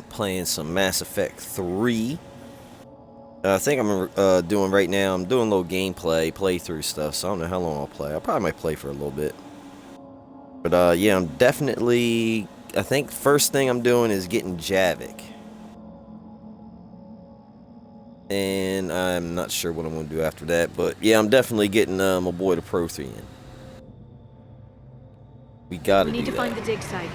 Playing some Mass Effect 3. I think I'm doing right now. I'm doing a little gameplay, playthrough stuff. So I don't know how long I'll play. I probably might play for a little bit. But yeah, I'm definitely. I think first thing I'm doing is getting Javik, and I'm not sure what I'm gonna do after that. But yeah, I'm definitely getting my boy the Prothean. We gotta We need do to that. find the dig site.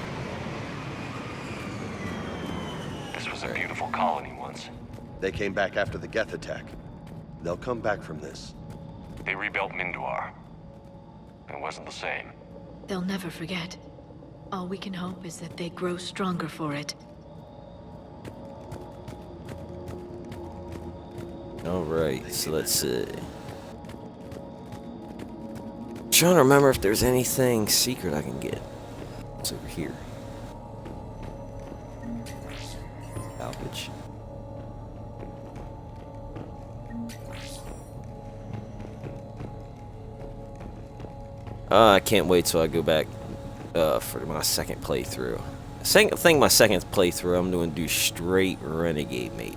This was a beautiful colony once. They came back after the Geth attack. They'll come back from this. They rebuilt Mindoir. It wasn't the same. They'll never forget. All we can hope is that they grow stronger for it. Alright, so let's see. Trying to remember if there's anything secret I can get. It's over here. Salvage. I can't wait till I go back for my second playthrough. I think my second playthrough I'm going to do straight Renegade maybe.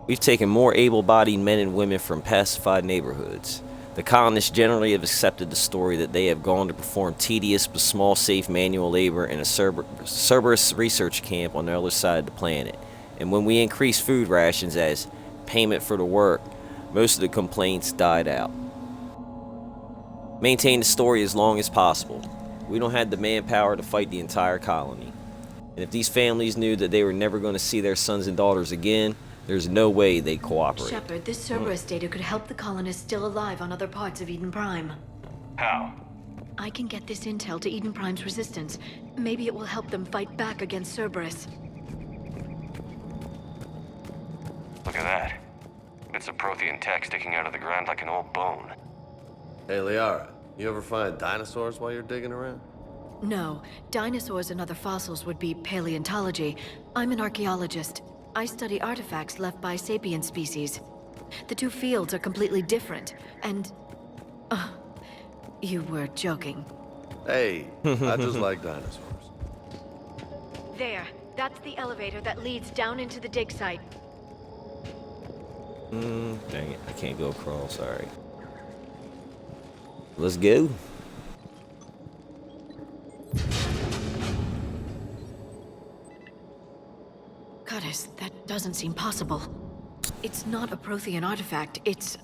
We've taken more able-bodied men and women from pacified neighborhoods. The colonists generally have accepted the story that they have gone to perform tedious but small safe manual labor in a Cerberus research camp on the other side of the planet. And when we increased food rations as payment for the work, most of the complaints died out. Maintain the story as long as possible. We don't have the manpower to fight the entire colony. And if these families knew that they were never going to see their sons and daughters again, there's no way they'd cooperate. Shepard, this Cerberus data could help the colonists still alive on other parts of Eden Prime. How? I can get this intel to Eden Prime's resistance. Maybe it will help them fight back against Cerberus. Look at that. Bits of Prothean tech sticking out of the ground like an old bone. Hey, Liara, you ever find dinosaurs while you're digging around? No, dinosaurs and other fossils would be paleontology. I'm an archaeologist. I study artifacts left by sapient species. The two fields are completely different, and... you were joking. Hey, I just like dinosaurs. There, that's the elevator that leads down into the dig site. Dang it, I can't go across, sorry. Let's go. Goddess, that doesn't seem possible. It's not a Prothean artifact, it's...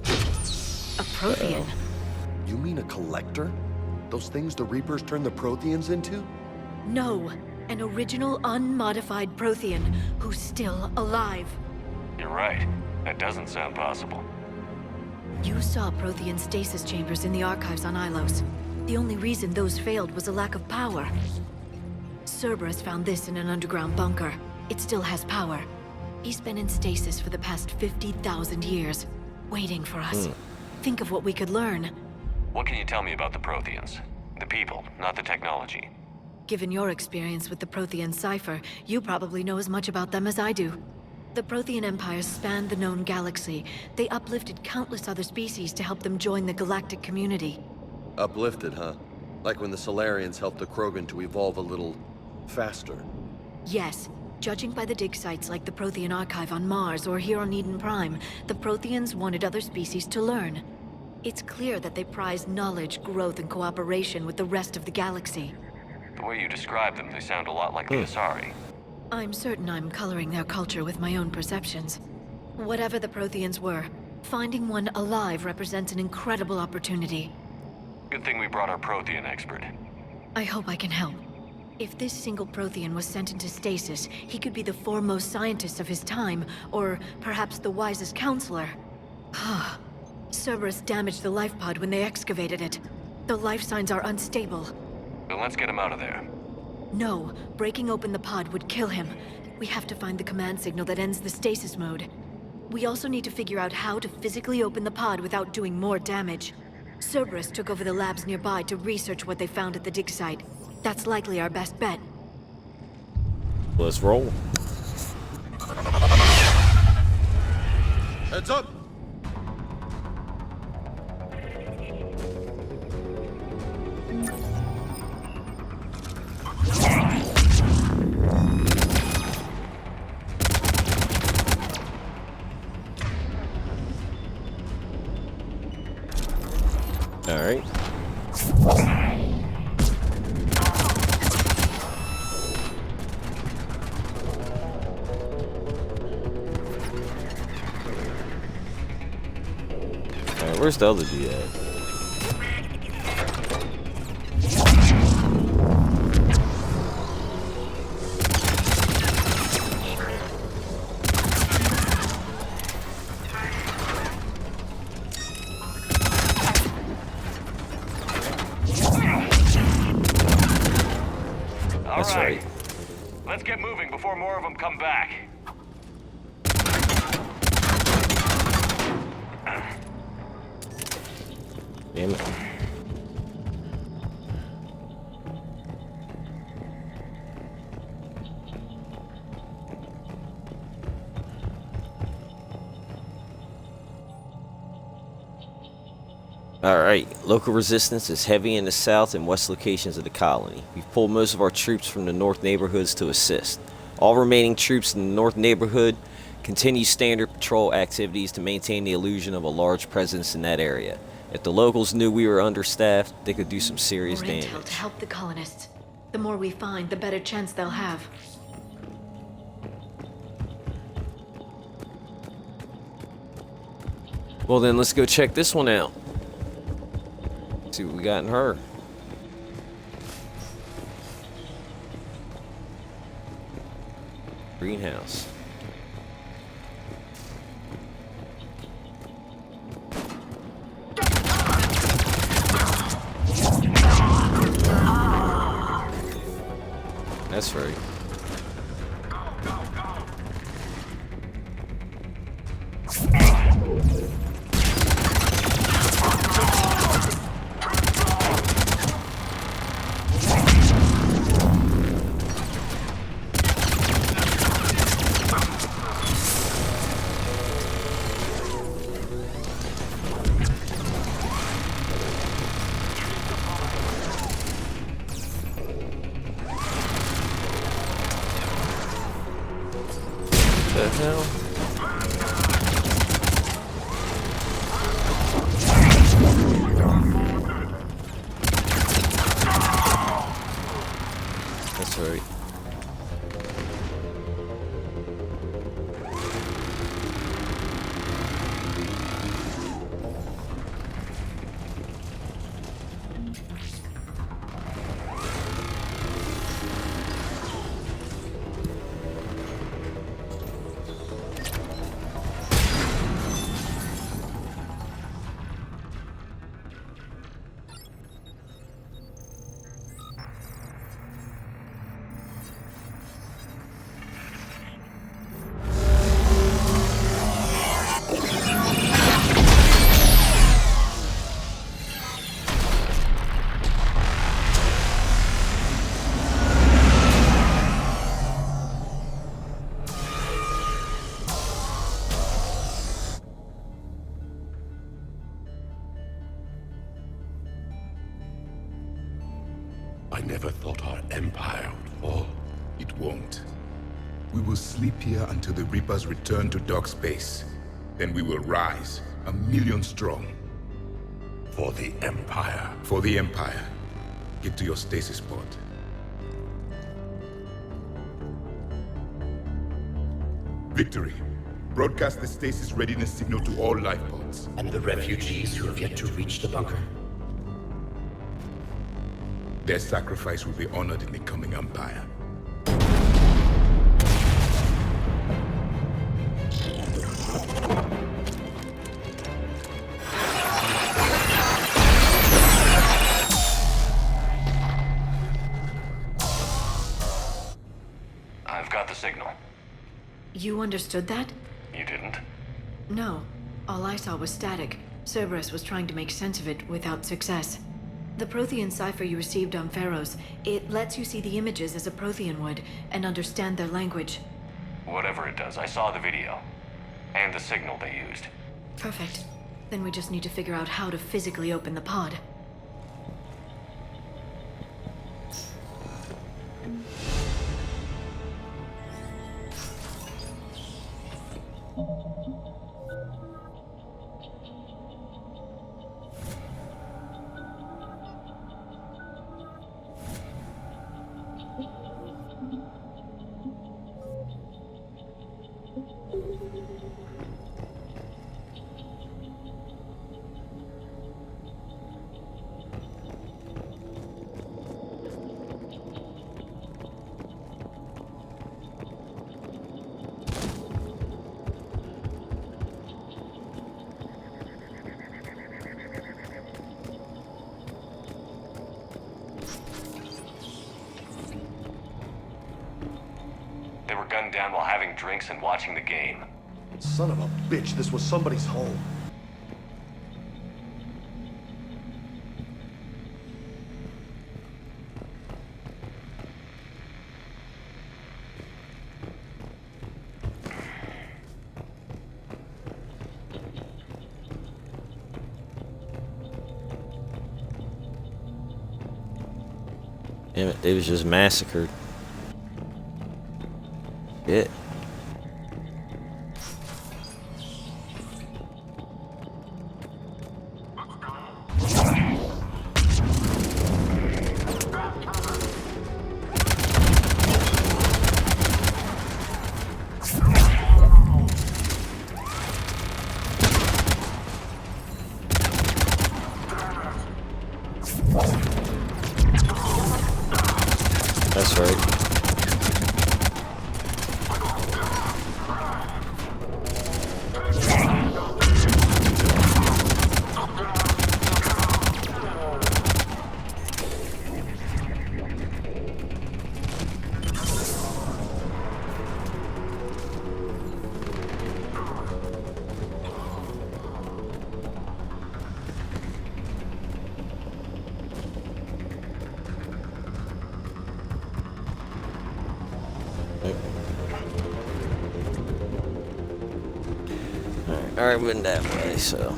a Prothean. You mean a collector? Those things the Reapers turn the Protheans into? No, an original unmodified Prothean who's still alive. You're right. That doesn't sound possible. You saw Prothean stasis chambers in the archives on Ilos. The only reason those failed was a lack of power. Cerberus found this in an underground bunker. It still has power. He's been in stasis for the past 50,000 years, waiting for us. Think of what we could learn. What can you tell me about the Protheans? The people, not the technology. Given your experience with the Prothean cipher, you probably know as much about them as I do. The Prothean empires spanned the known galaxy. They uplifted countless other species to help them join the galactic community. Uplifted, huh? Like when the Solarians helped the Krogan to evolve a little faster. Yes. Judging by the dig sites like the Prothean Archive on Mars or here on Eden Prime, the Protheans wanted other species to learn. It's clear that they prize knowledge, growth, and cooperation with the rest of the galaxy. The way you describe them, they sound a lot like the Asari. I'm certain I'm coloring their culture with my own perceptions. Whatever the Protheans were, finding one alive represents an incredible opportunity. Good thing we brought our Prothean expert. I hope I can help. If this single Prothean was sent into stasis, he could be the foremost scientist of his time, or perhaps the wisest counselor. Cerberus damaged the life pod when they excavated it. The life signs are unstable. Then let's get him out of there. No, breaking open the pod would kill him. We have to find the command signal that ends the stasis mode. We also need to figure out how to physically open the pod without doing more damage. Cerberus took over the labs nearby to research what they found at the dig site. That's likely our best bet. Let's roll. Heads up! Where's the other dude at? That's right. Let's get moving before more of them come back. Damn it. Alright, local resistance is heavy in the south and west locations of the colony. We've pulled most of our troops from the north neighborhoods to assist. All remaining troops in the north neighborhood continue standard patrol activities to maintain the illusion of a large presence in that area. If the locals knew we were understaffed, they could do some serious More intel damage. to help the colonists. The more we find, the better chance they'll have. Well then, let's go check this one out. See what we got in her. Greenhouse. That's right. The hell? That's right. I never thought our empire would fall. It won't. We will sleep here until the Reapers return to Dark Space. Then we will rise, 1,000,000 strong. For the empire. For the Empire. Get to your stasis pod. Victory. Broadcast the stasis readiness signal to all life pods. And the refugees who have yet to reach the bunker. Their sacrifice will be honored in the coming Empire. I've got the signal. You understood that? You didn't? No. All I saw was static. Cerberus was trying to make sense of it without success. The Prothean cipher you received on Pharaohs, it lets you see the images as a Prothean would and understand their language. Whatever it does, I saw the video. And the signal they used. Perfect. Then we just need to figure out how to physically open the pod. were gunned down while having drinks and watching the game. Son of a bitch, this was somebody's home. Damn it, they was just massacred. Shit. That's right. Alright, we went that way, so.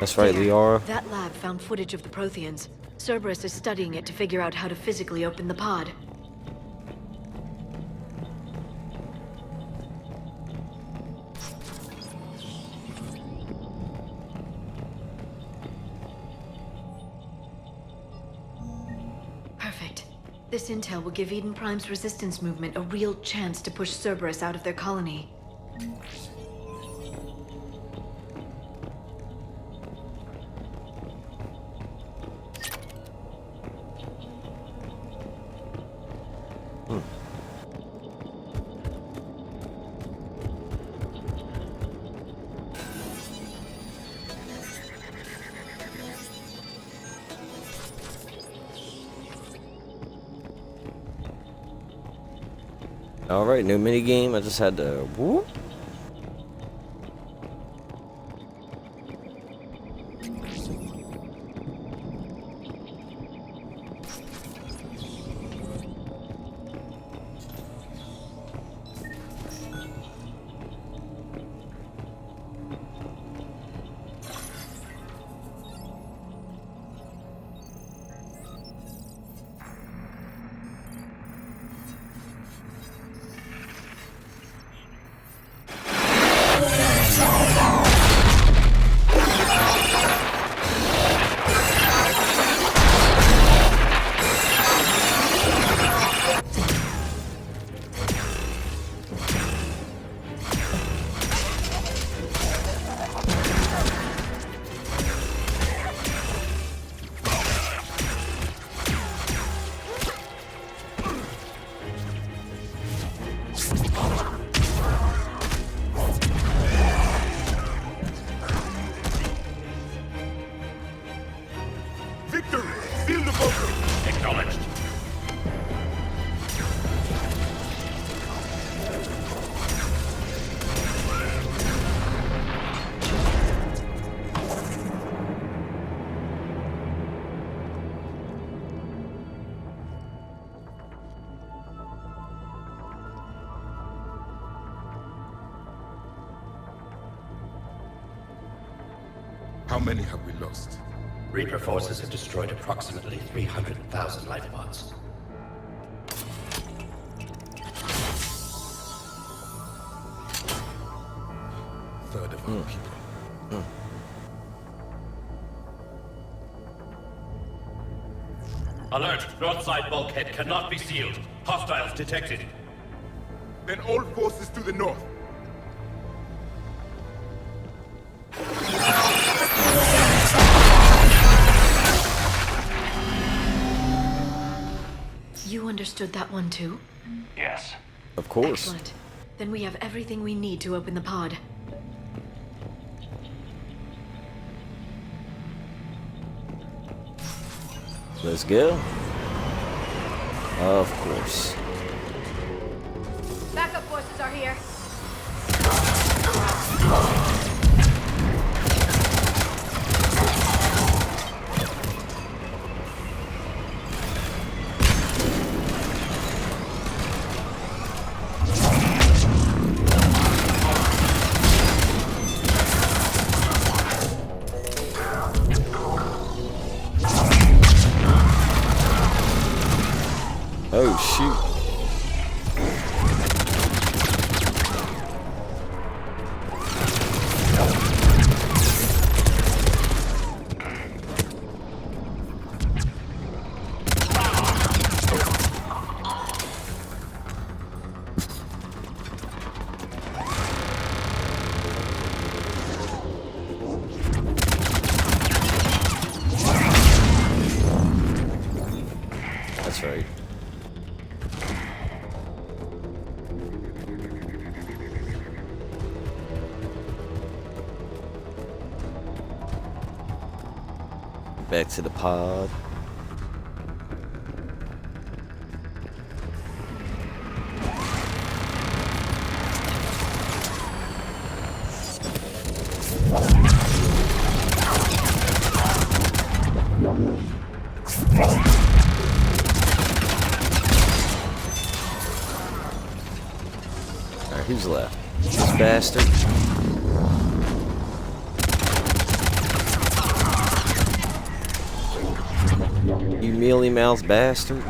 That's right, Liara. That lab found footage of the Protheans. Cerberus is studying it to figure out how to physically open the pod. Perfect. This intel will give Eden Prime's resistance movement a real chance to push Cerberus out of their colony. Alright, new minigame. I just had to whoop. How many have we lost? Reaper forces have destroyed approximately 300,000 life pods. Third of our people. Alert! North side bulkhead cannot be sealed. Hostiles detected. Then all forces to the north. You understood that one too? Yes. Of course. Excellent. Then we have everything we need to open the pod. Let's go. Of course. Backup forces are here. Oh, shoot. That's right. Back to the pod. Alright, who's left? This bastard. You mealy-mouthed bastard.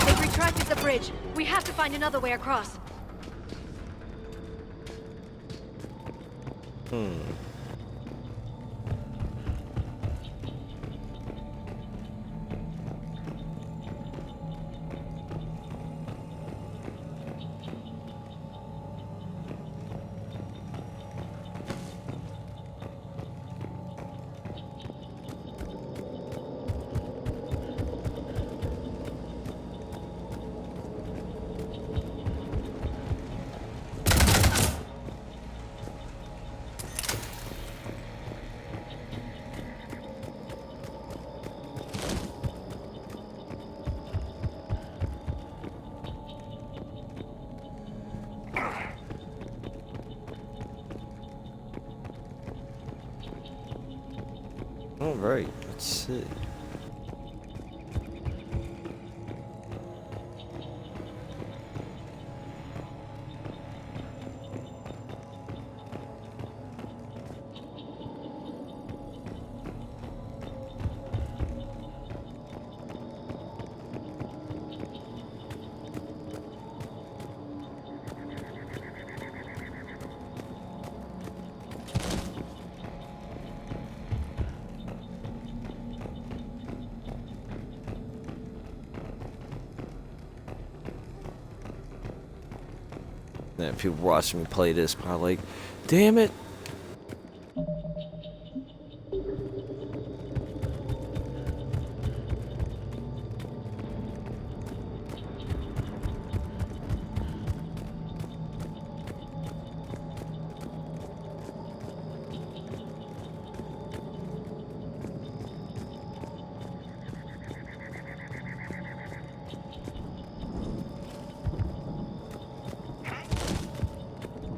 They've retracted the bridge. We have to find another way across. All right, let's see. Yeah, people watching me play this probably like, damn it.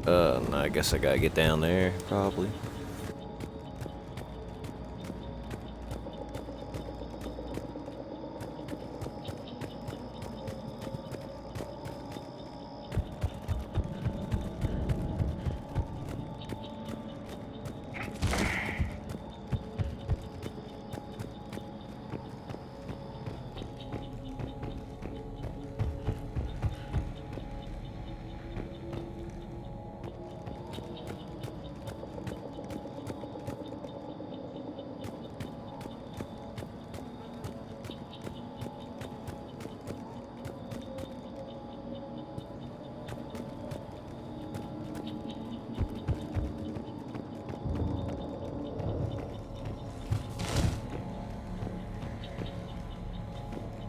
No, I guess I gotta get down there, probably.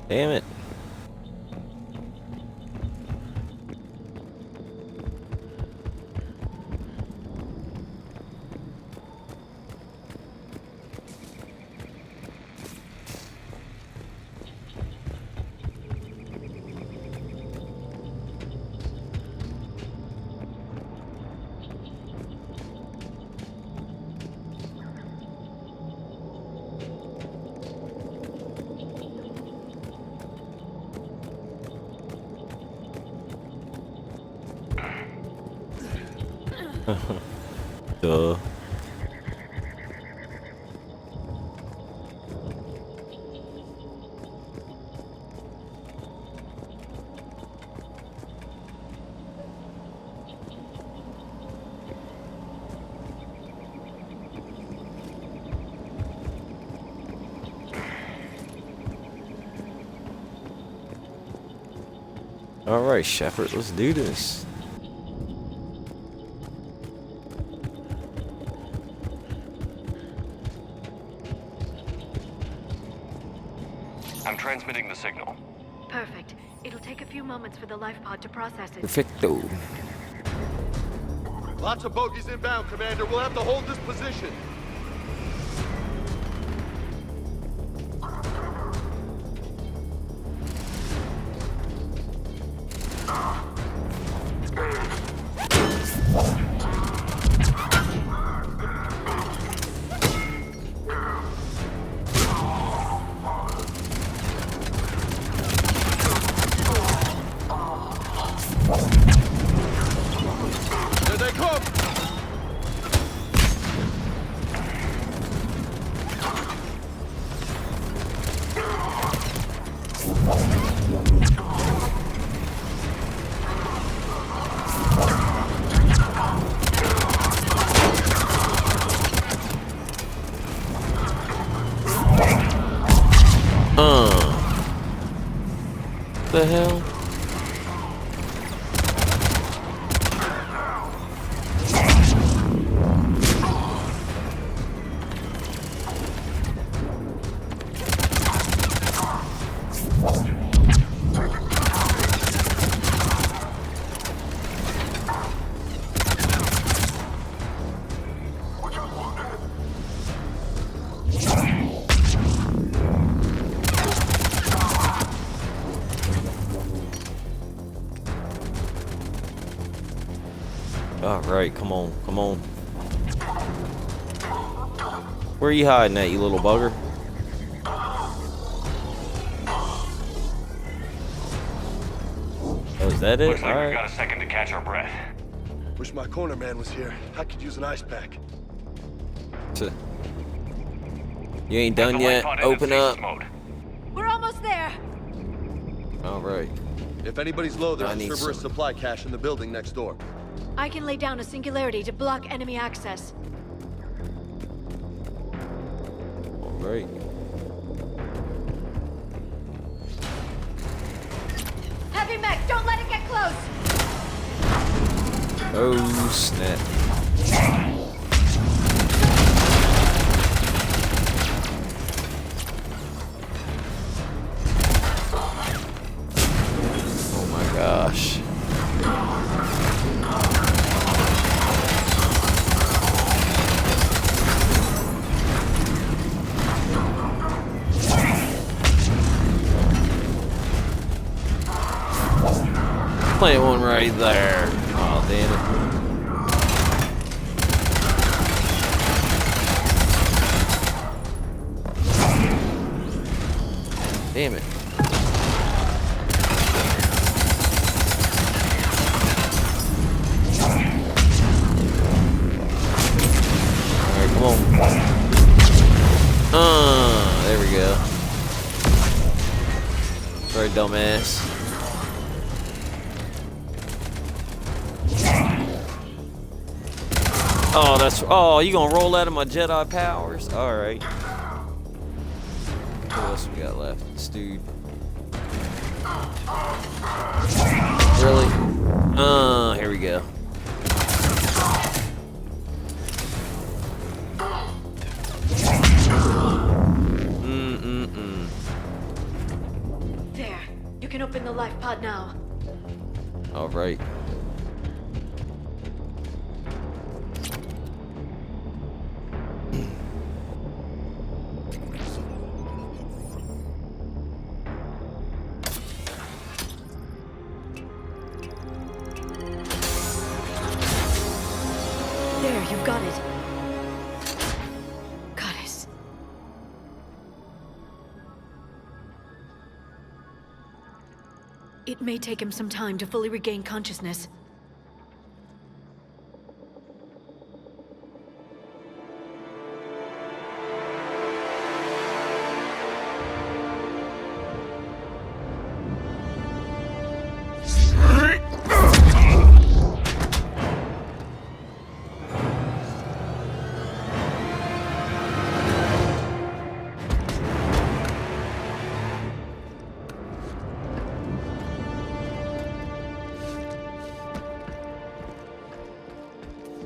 Damn it. Duh. All right, Shepard, let's do this. I'm transmitting the signal. Perfect. It'll take a few moments for the life pod to process it. Perfecto. Lots of bogies inbound, Commander. We'll have to hold this position. There they come! The hell? All right, come on, come on. Where are you hiding at, you little bugger? Oh, is that it? Looks like All we've right. got a second to catch our breath. Wish my corner man was here. I could use an ice pack. You ain't Got done the light yet? pod in Open stasis up. mode. We're almost there. All right. If anybody's low, I there's a need Cerberus some. supply cache in the building next door. I can lay down a singularity to block enemy access. All right. Heavy mech, don't let it get close! Oh, snap. Oh my gosh. Plant one right there. Oh, damn it. Damn it. Alright, come on. There we go. Sorry, dumbass. Oh, that's. Oh, you gonna roll out of my Jedi powers? Alright. What else we got left? This dude. Really? Here we go. There. You can open the life pod now. Alright. There, you've got it. Goddess. It may take him some time to fully regain consciousness.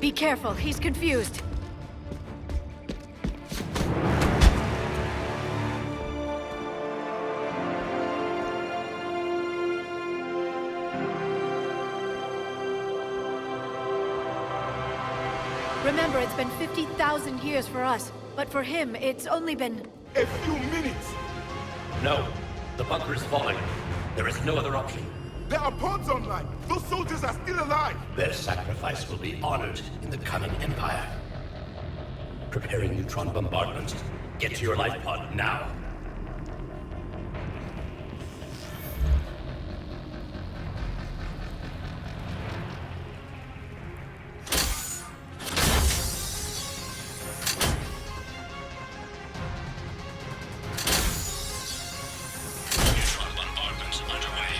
Be careful, he's confused. Remember, it's been 50,000 years for us, but for him, it's only been... A few minutes! No. The bunker is falling. There is no other option. There are pods online! Those soldiers are still alive! Their sacrifice will be honored in the coming Empire. Preparing neutron bombardment. Get to your life pod now. Neutron bombardment underway.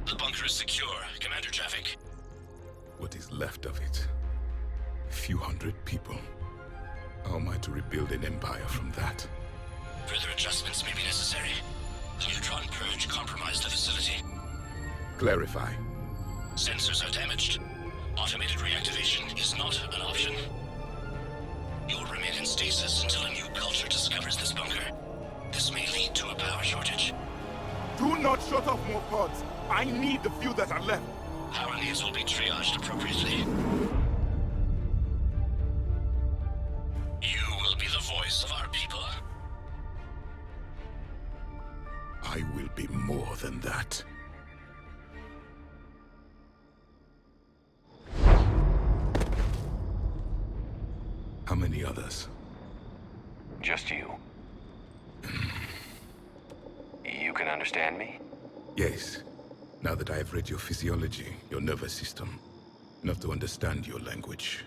The bunker is secure. Commander Traffic. What is left of it? A few hundred people. How am I to rebuild an empire from that? Further adjustments may be necessary. The neutron purge compromised the facility. Clarify. Sensors are damaged. Automated reactivation is not an option. You'll remain in stasis until a new culture discovers this bunker. This may lead to a power shortage. Do not shut off more pods! I need the few that are left! Power needs will be triaged appropriately. You will be the voice of our people. I will be more than that. How many others? Just you. You can understand me? Yes. Now that I have read your physiology, your nervous system, enough to understand your language.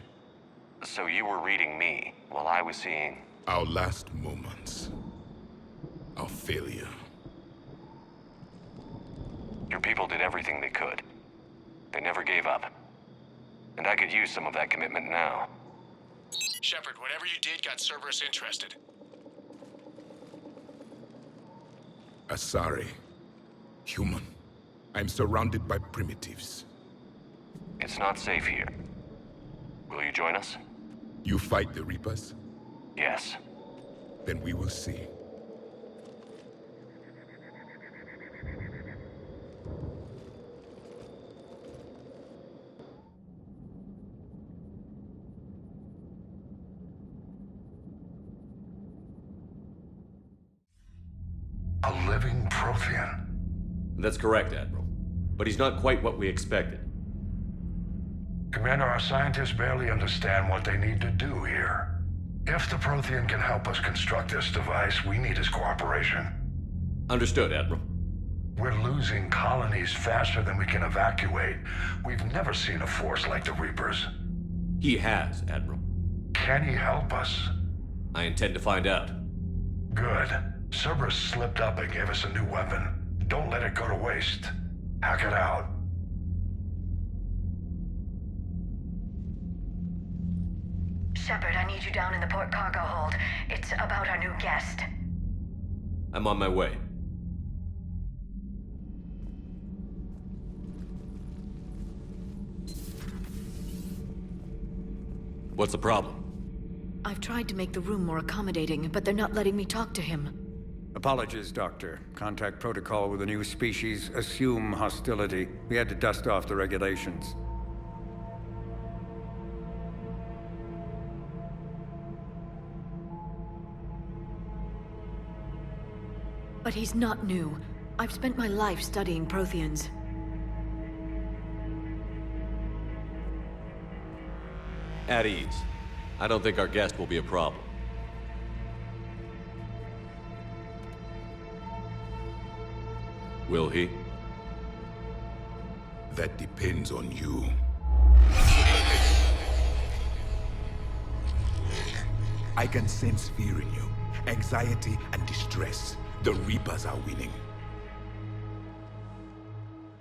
So you were reading me while I was seeing... Our last moments. Our failure. Your people did everything they could. They never gave up. And I could use some of that commitment now. Shepard, whatever you did got Cerberus interested. Asari. Human. I'm surrounded by primitives. It's not safe here. Will you join us? You fight the Reapers? Yes. Then we will see. A living Prothean. That's correct, Admiral. but he's not quite what we expected. Commander, our scientists barely understand what they need to do here. If the Prothean can help us construct this device, we need his cooperation. Understood, Admiral. We're losing colonies faster than we can evacuate. We've never seen a force like the Reapers. He has, Admiral. Can he help us? I intend to find out. Good. Cerberus slipped up and gave us a new weapon. Don't let it go to waste. Hack it out. Shepard, I need you down in the port cargo hold. It's about our new guest. I'm on my way. What's the problem? I've tried to make the room more accommodating, but they're not letting me talk to him. Apologies, Doctor. Contact protocol with a new species. Assume hostility. We had to dust off the regulations. But he's not new. I've spent my life studying Protheans. At ease. I don't think our guest will be a problem. Will he? That depends on you. I can sense fear in you, anxiety and distress. The Reapers are winning.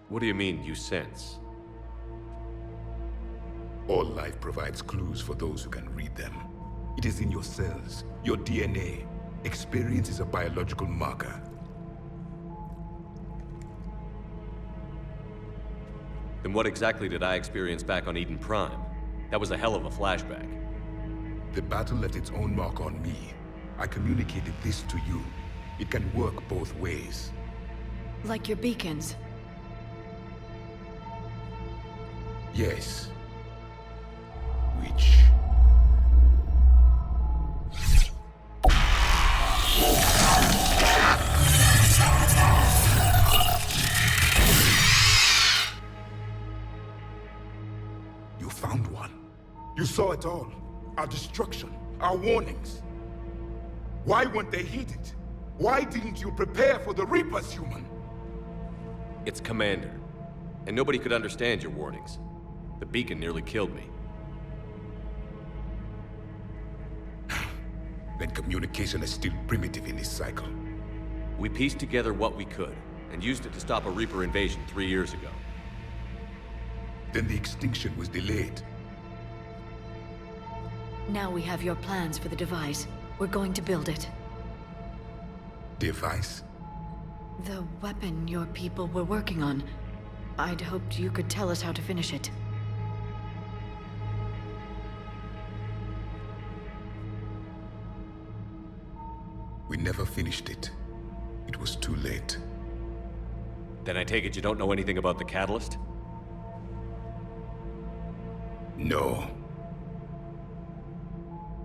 What do you mean, you sense? All life provides clues for those who can read them. It is in your cells, your DNA. Experience is a biological marker. Then what exactly did I experience back on Eden Prime? That was a hell of a flashback. The battle left its own mark on me. I communicated this to you. It can work both ways. Like your beacons. Yes. Which... You found one. You saw it all. Our destruction, our warnings. Why weren't they heeded? Why didn't you prepare for the Reapers, human? It's Commander. And nobody could understand your warnings. The beacon nearly killed me. Then communication is still primitive in this cycle. We pieced together what we could, and used it to stop a Reaper invasion 3 years ago. Then the extinction was delayed. Now we have your plans for the device. We're going to build it. Device? The weapon your people were working on. I'd hoped you could tell us how to finish it. We never finished it. It was too late. Then I take it you don't know anything about the catalyst? No.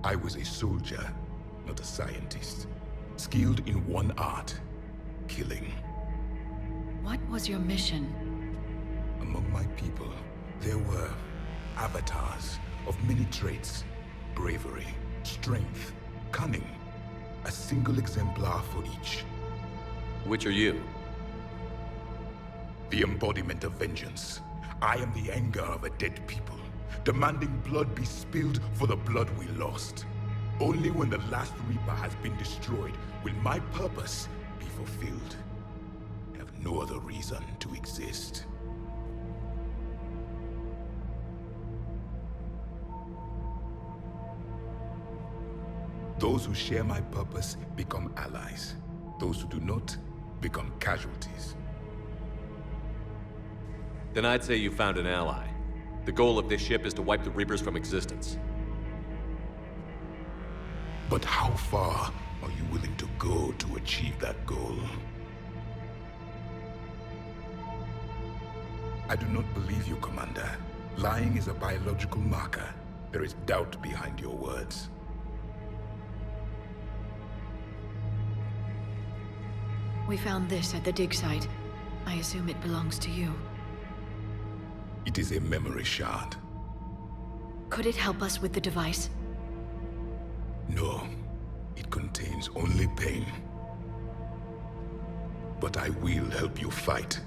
I was a soldier, not a scientist. Skilled in one art, killing. What was your mission? Among my people, there were avatars of many traits. Bravery, strength, cunning. A single exemplar for each. Which are you? The embodiment of vengeance. I am the anger of a dead people, demanding blood be spilled for the blood we lost. Only when the last Reaper has been destroyed will my purpose be fulfilled. I have no other reason to exist. Those who share my purpose become allies. Those who do not become casualties. Then I'd say you found an ally. The goal of this ship is to wipe the Reapers from existence. But how far are you willing to go to achieve that goal? I do not believe you, Commander. Lying is a biological marker. There is doubt behind your words. We found this at the dig site. I assume it belongs to you. It is a memory shard. Could it help us with the device? No, it contains only pain. But I will help you fight.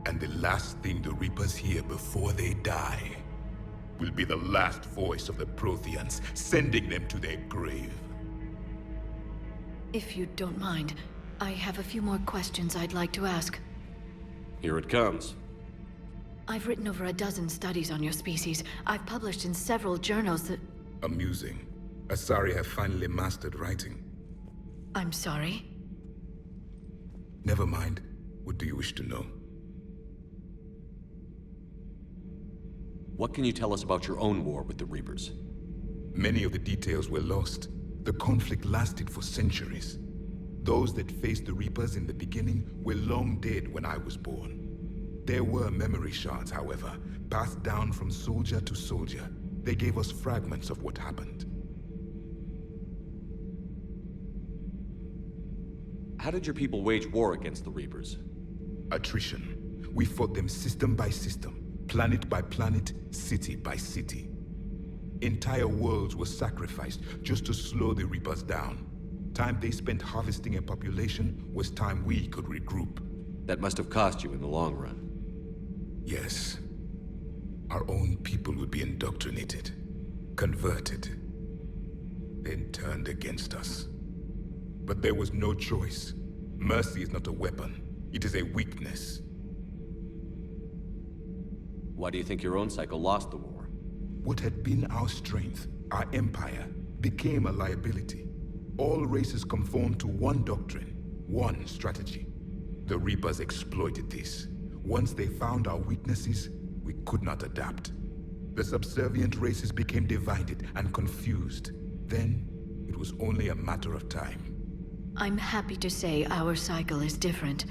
And the last thing the Reapers hear before they die will be the last voice of the Protheans, sending them to their grave. If you don't mind, I have a few more questions I'd like to ask. Here it comes. I've written over a dozen studies on your species. I've published in several journals that... Amusing. Asari have finally mastered writing. I'm sorry? Never mind. What do you wish to know? What can you tell us about your own war with the Reapers? Many of the details were lost. The conflict lasted for centuries. Those that faced the Reapers in the beginning were long dead when I was born. There were memory shards, however, passed down from soldier to soldier. They gave us fragments of what happened. How did your people wage war against the Reapers? Attrition. We fought them system by system, planet by planet, city by city. Entire worlds were sacrificed just to slow the Reapers down. Time they spent harvesting a population was time we could regroup. That must have cost you in the long run. Yes. Our own people would be indoctrinated, converted, then turned against us. But there was no choice. Mercy is not a weapon. It is a weakness. Why do you think your own cycle lost the war? What had been our strength, our empire, became a liability. All races conformed to one doctrine, one strategy. The Reapers exploited this. Once they found our weaknesses, we could not adapt. The subservient races became divided and confused. Then, it was only a matter of time. I'm happy to say our cycle is different.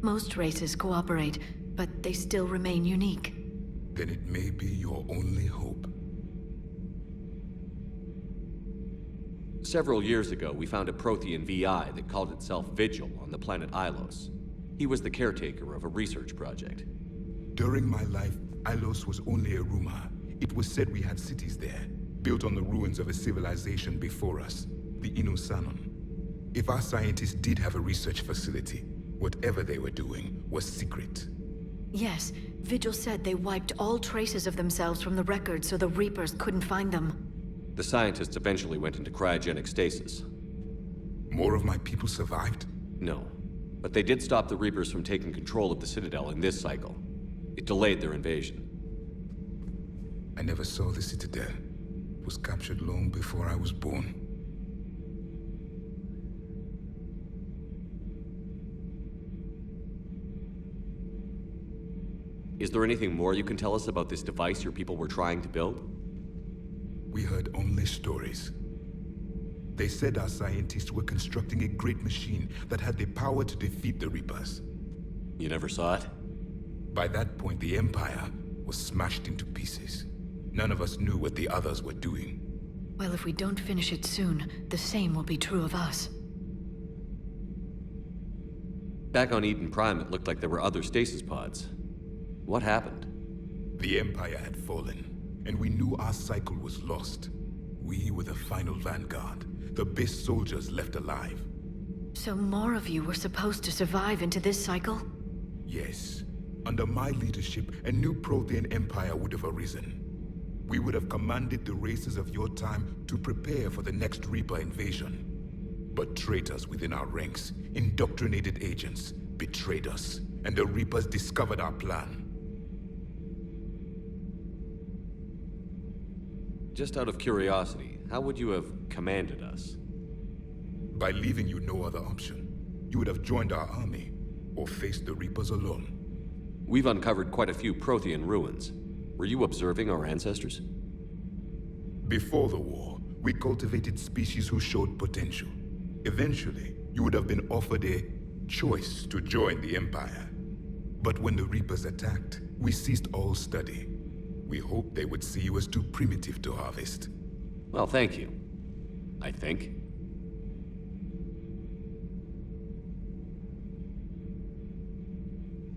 Most races cooperate, but they still remain unique. Then it may be your only hope. Several years ago, we found a Prothean VI that called itself Vigil on the planet Ilos. He was the caretaker of a research project. During my life, Ilos was only a rumor. It was said we had cities there, built on the ruins of a civilization before us, the Inusanon. If our scientists did have a research facility, whatever they were doing was secret. Yes, Vigil said they wiped all traces of themselves from the records so the Reapers couldn't find them. The scientists eventually went into cryogenic stasis. More of my people survived? No. But they did stop the Reapers from taking control of the Citadel in this cycle. It delayed their invasion. I never saw the Citadel. It was captured long before I was born. Is there anything more you can tell us about this device your people were trying to build? We heard only stories. They said our scientists were constructing a great machine that had the power to defeat the Reapers. You never saw it? By that point, the Empire was smashed into pieces. None of us knew what the others were doing. Well, if we don't finish it soon, the same will be true of us. Back on Eden Prime, it looked like there were other stasis pods. What happened? The Empire had fallen, and we knew our cycle was lost. We were the final vanguard, the best soldiers left alive. So more of you were supposed to survive into this cycle? Yes. Under my leadership, a new Prothean empire would have arisen. We would have commanded the races of your time to prepare for the next Reaper invasion. But traitors within our ranks, indoctrinated agents, betrayed us, and the Reapers discovered our plan. Just out of curiosity, how would you have commanded us? By leaving you no other option. You would have joined our army, or faced the Reapers alone. We've uncovered quite a few Prothean ruins. Were you observing our ancestors? Before the war, we cultivated species who showed potential. Eventually, you would have been offered a choice to join the Empire. But when the Reapers attacked, we ceased all study. We hoped they would see you as too primitive to harvest. Well, thank you. I think.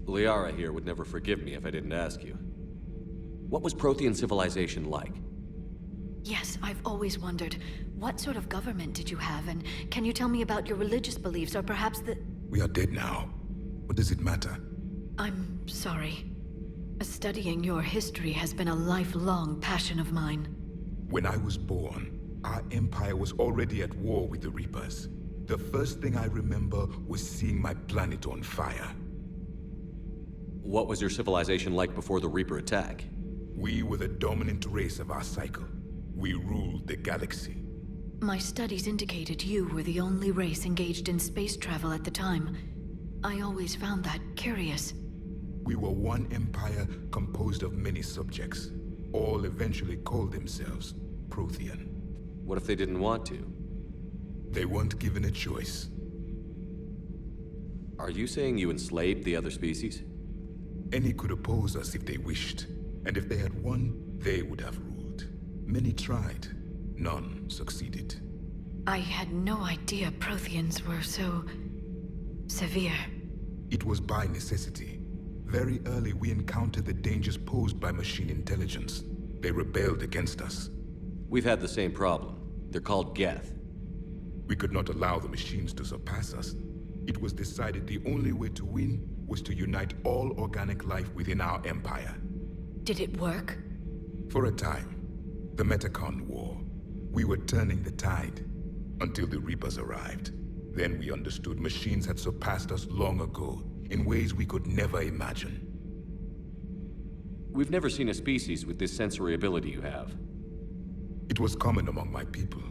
Liara here would never forgive me if I didn't ask you. What was Prothean civilization like? Yes, I've always wondered, what sort of government did you have, and can you tell me about your religious beliefs, or perhaps the... We are dead now. What does it matter? I'm sorry. Studying your history has been a lifelong passion of mine. When I was born, our empire was already at war with the Reapers. The first thing I remember was seeing my planet on fire. What was your civilization like before the Reaper attack? We were the dominant race of our cycle. We ruled the galaxy. My studies indicated you were the only race engaged in space travel at the time. I always found that curious. We were one empire composed of many subjects. All eventually called themselves Prothean. What if they didn't want to? They weren't given a choice. Are you saying you enslaved the other species? Any could oppose us if they wished. And if they had won, they would have ruled. Many tried. None succeeded. I had no idea Protheans were so... severe. It was by necessity. Very early we encountered the dangers posed by machine intelligence. They rebelled against us. We've had the same problem. They're called Geth. We could not allow the machines to surpass us. It was decided the only way to win was to unite all organic life within our empire. Did it work? For a time. The Metacon War. We were turning the tide. Until the Reapers arrived. Then we understood machines had surpassed us long ago, in ways we could never imagine. We've never seen a species with this sensory ability you have. It was common among my people,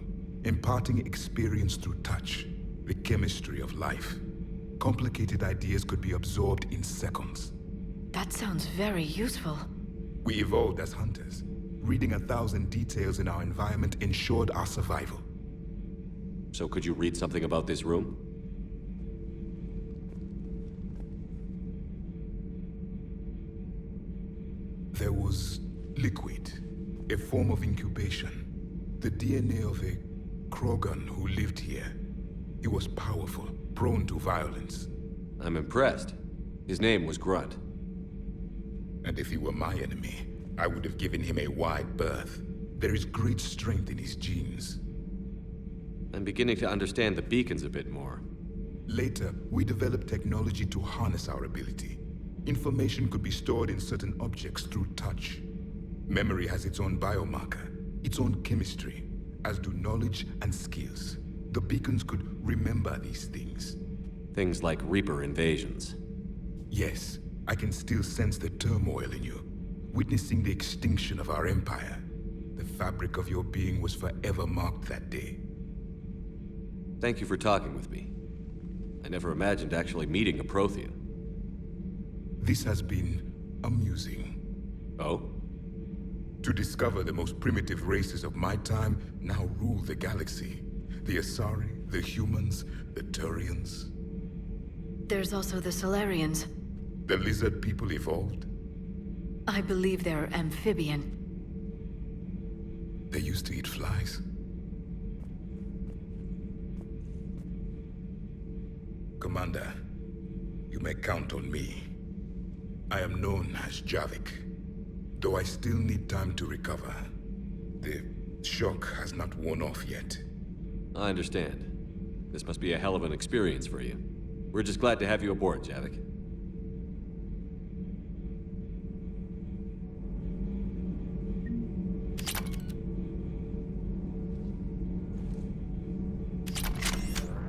imparting experience through touch, the chemistry of life. Complicated ideas could be absorbed in seconds. That sounds very useful. We evolved as hunters. Reading 1,000 details in our environment ensured our survival. So could you read something about this room? There was liquid, a form of incubation. The DNA of a Krogan who lived here. He was powerful, prone to violence. I'm impressed. His name was Grunt. And if he were my enemy, I would have given him a wide berth. There is great strength in his genes. I'm beginning to understand the beacons a bit more. Later, we developed technology to harness our ability. Information could be stored in certain objects through touch. Memory has its own biomarker, its own chemistry, as do knowledge and skills. The beacons could remember these things. Things like Reaper invasions. Yes, I can still sense the turmoil in you, witnessing the extinction of our empire. The fabric of your being was forever marked that day. Thank you for talking with me. I never imagined actually meeting a Prothean. This has been amusing. Oh? To discover the most primitive races of my time now rule the galaxy. The Asari, the humans, the Turians. There's also the Solarians. The lizard people evolved. I believe they're amphibian. They used to eat flies. Commander, you may count on me. I am known as Javik, though I still need time to recover. The shock has not worn off yet. I understand. This must be a hell of an experience for you. We're just glad to have you aboard, Javik.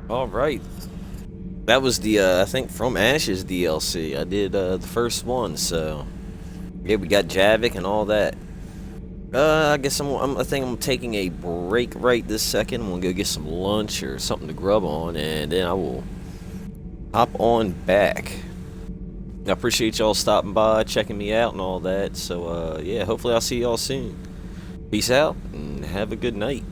All right. That was the, I think, From Ashes DLC. I did the first one, so... Yeah, we got Javik and all that. I guess I think I'm taking a break right this second. I'm gonna go get some lunch or something to grub on, and then I will hop on back. I appreciate y'all stopping by, checking me out and all that. So, yeah, hopefully I'll see y'all soon. Peace out, and have a good night.